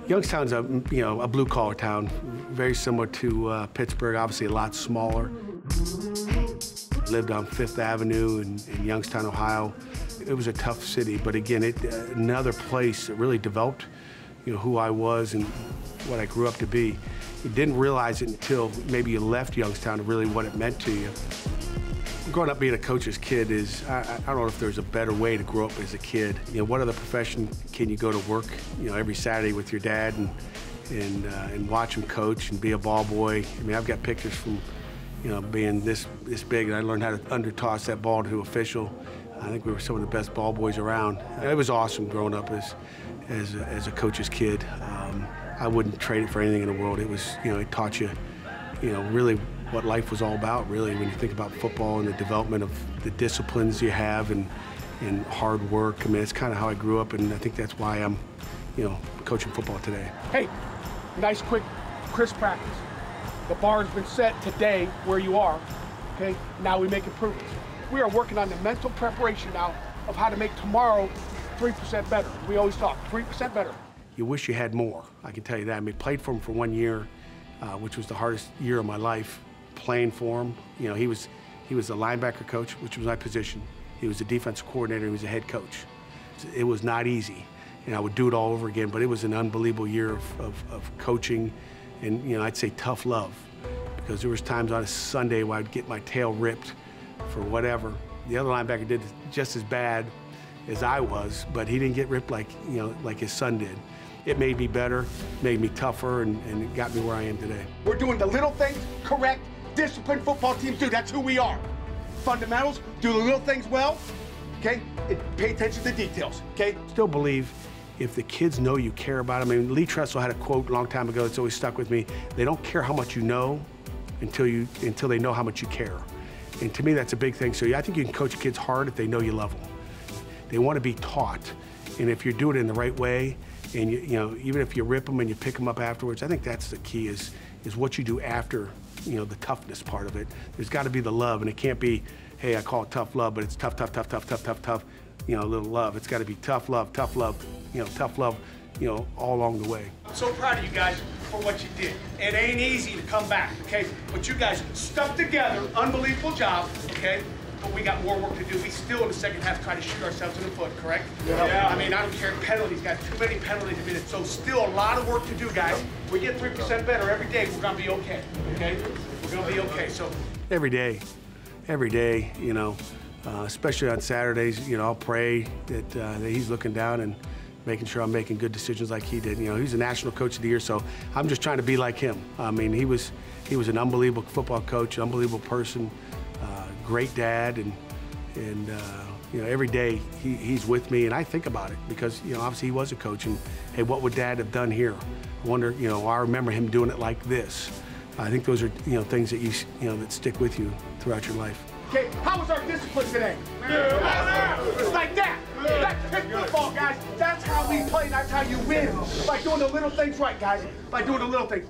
Youngstown's a blue-collar town, very similar to Pittsburgh, obviously a lot smaller. Lived on Fifth Avenue in Youngstown, Ohio. It was a tough city, but again, another place that really developed, who I was and what I grew up to be. You didn't realize it until maybe you left Youngstown, really what it meant to you. Growing up being a coach's kid is, I don't know if there's a better way to grow up as a kid. What other profession can you go to work, every Saturday with your dad and watch him coach and be a ball boy? I mean, I've got pictures from, being this big, and I learned how to under-toss that ball to official. I think we were some of the best ball boys around. It was awesome growing up as a coach's kid. I wouldn't trade it for anything in the world. It was, it taught you, really what life was all about, really, when you think about football and the development of the disciplines you have and hard work. I mean, it's kind of how I grew up, and I think that's why I'm, coaching football today. Hey, nice, quick, crisp practice. The bar has been set today where you are, okay? Now we make improvements. We are working on the mental preparation now of how to make tomorrow 3% better. We always talk, 3% better. You wish you had more, I can tell you that. I mean, played for him for 1 year, which was the hardest year of my life, playing for him. He was the linebacker coach, which was my position. He was the defensive coordinator, he was the head coach. It was not easy, and I would do it all over again, but it was an unbelievable year of coaching and, I'd say tough love, because there was times on a Sunday where I'd get my tail ripped for whatever. The other linebacker did just as bad as I was, but he didn't get ripped like his son did. It made me better, made me tougher, and it got me where I am today. We're doing the little things correct. Disciplined football teams do. That's who we are. Fundamentals, do the little things well, okay? And pay attention to the details, okay? Still believe if the kids know you care about them. I mean, Lee Tressel had a quote a long time ago that's always stuck with me. They don't care how much you know until they know how much you care. And to me, that's a big thing. So I think you can coach kids hard if they know you love them. They want to be taught. And if you're doing it in the right way, and even if you rip them and you pick them up afterwards, I think that's the key is what you do after, the toughness part of it. There's got to be the love, and it can't be, hey, I call it tough love, but it's tough, tough, tough, tough, tough, tough, tough, a little love. It's got to be tough love, tough love, tough love, all along the way. I'm so proud of you guys for what you did. It ain't easy to come back, okay? But you guys stuck together, unbelievable job, okay? But we got more work to do. We still, in the second half, try to shoot ourselves in the foot, correct? Yeah. I mean, I don't care, penalties, got too many penalties a minute. So still a lot of work to do, guys. We get 3% better every day, we're gonna be okay, We're gonna be okay, so. Every day, especially on Saturdays, I'll pray that he's looking down and making sure I'm making good decisions like he did. He's a National Coach of the Year, so I'm just trying to be like him. I mean, he was an unbelievable football coach, an unbelievable person, great dad, and every day he's with me, and I think about it because obviously he was a coach, and hey, what would Dad have done here? I wonder, I remember him doing it like this. I think those are things that that stick with you throughout your life. Okay, how was our discipline today? It's like that. That's Pitt football, guys. That's how we play. That's how you win. By doing the little things right, guys. By doing the little things.